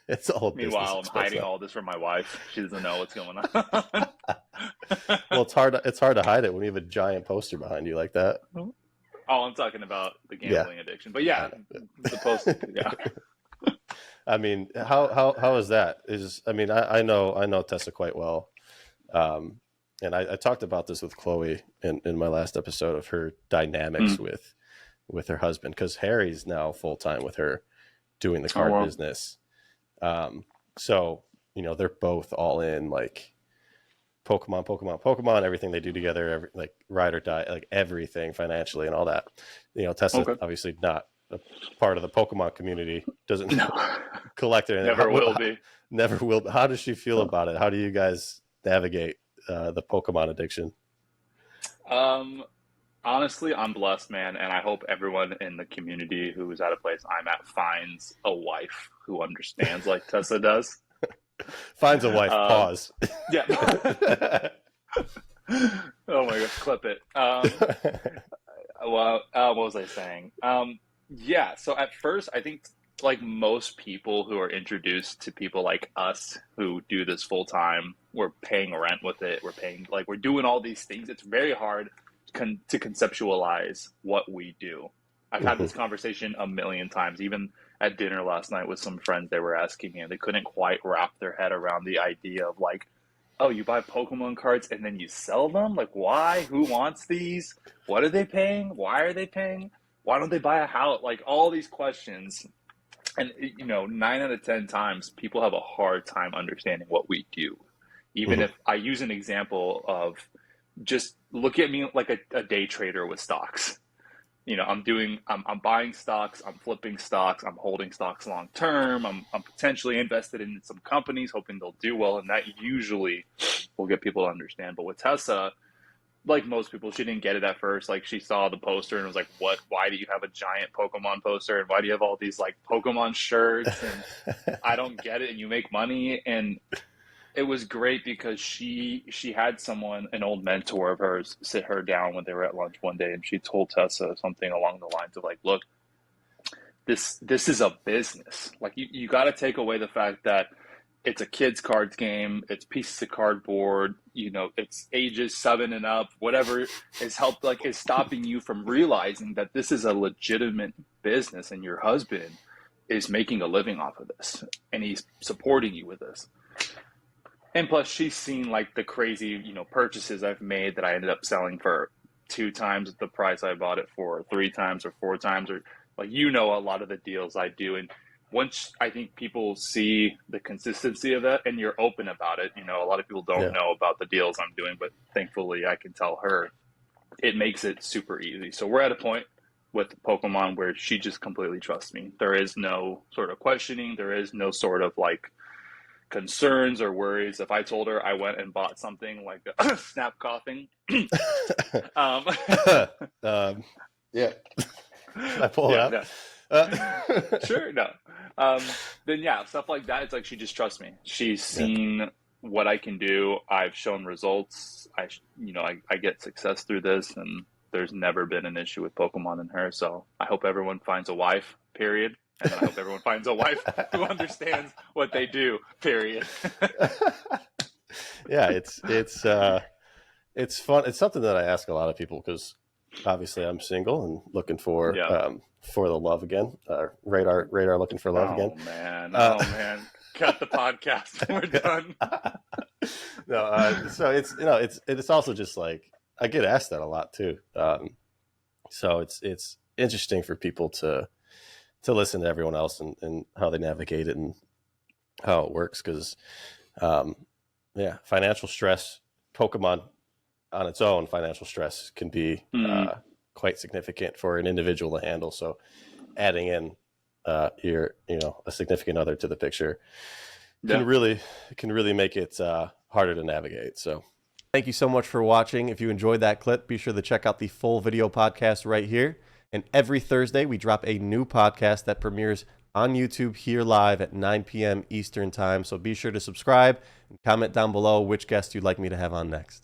It's all business Meanwhile, I'm expense hiding now. all this from my wife. She doesn't know what's going on. Well, it's hard to hide it when you have a giant poster behind you like that. Oh, I'm talking about the Yeah, gambling addiction. But I yeah, know. the post. Yeah. I mean, how is that? I mean, I know Tessa quite well, um, and I talked about this with Chloe in my last episode of her dynamics Mm. with her husband, because Harry's now full time with her doing the Oh card well. business. So they're both all in, like Pokemon, everything they do together, like ride or die, like everything financially and all that. Tessa Okay. obviously not a part of the Pokemon community, doesn't No, collect or anything. never will be. Never will. How does she feel about it? How do you guys navigate the Pokemon addiction? Um, Honestly, I'm blessed, man, and I hope everyone in the community who is at a place I'm at finds a wife who understands like Tessa does. Finds a wife. Um, Pause. yeah. Oh my God, clip it. Well, what was I saying? Yeah, so at first, I think like most people who are introduced to people like us who do this full time, we're paying rent with it. We're paying, like, we're doing all these things. It's very hard to conceptualize what we do. I've had Mhm. this conversation a million times, even at dinner last night with some friends. They were asking me, and they couldn't quite wrap their head around the idea of like, oh, you buy Pokemon cards and then you sell them? Like, why? Who wants these? What are they paying? Why are they paying? Why don't they buy a house? Like, all these questions. And, 9 out of 10 times, people have a hard time understanding what we do. Even Mhm. if I use an example of just look at me like a day trader with stocks. I'm buying stocks, I'm flipping stocks, I'm holding stocks long term, I'm potentially invested in some companies hoping they'll do well, and that usually will get people to understand. But with Tessa, like most people, she didn't get it at first. Like, she saw the poster and was like, what, why do you have a giant Pokemon poster, and why do you have all these like Pokemon shirts, and I don't get it, and you make money. And it was great because she had someone, an old mentor of hers, sit her down when they were at lunch one day, and she told Tessa something along the lines of like, look, this is a business. Like, you got to take away the fact that it's a kids cards game, it's pieces of cardboard, it's ages 7 and up, whatever is stopping you from realizing that this is a legitimate business, and your husband is making a living off of this, and he's supporting you with this. And plus, she's seen like the crazy, purchases I've made that I ended up selling for 2 times the price I bought it for, 3 times or 4 times, or like, a lot of the deals I do. And once I think people see the consistency of that, and you're open about it, a lot of people don't Yeah. know about the deals I'm doing, but thankfully I can tell her, it makes it super easy. So we're at a point with Pokemon where she just completely trusts me. There is no sort of questioning. There is no sort of like concerns or worries. If I told her I went and bought something like snap coughing, um, um, yeah. Should I pull it yeah, up? no, sure, no, um, then yeah, stuff like that. It's like she just trusts me. She's Yeah. seen what I can do. I've shown results. I get success through this, and there's never been an issue with Pokemon in her. So I hope everyone finds a wife. Period. And then I hope everyone finds a wife who understands what they do. Period. Yeah, it's fun. It's something that I ask a lot of people, because obviously I'm single and looking Yeah. for the love again. Radar looking for love again. Oh man. Uh, Oh man. Cut the podcast. We're done. no, so it's also just like, I get asked that a lot too. So it's interesting for people to listen to everyone else, and how they navigate it and how it works, because financial stress, Pokemon on its own, financial stress can be Mm, quite significant for an individual to handle. So adding in a significant other to the picture yeah. can really make it harder to navigate. So thank you so much for watching. If you enjoyed that clip, be sure to check out the full video podcast right here. And every Thursday, we drop a new podcast that premieres on YouTube here live at 9 p.m. Eastern Time. So be sure to subscribe and comment down below which guest you'd like me to have on next.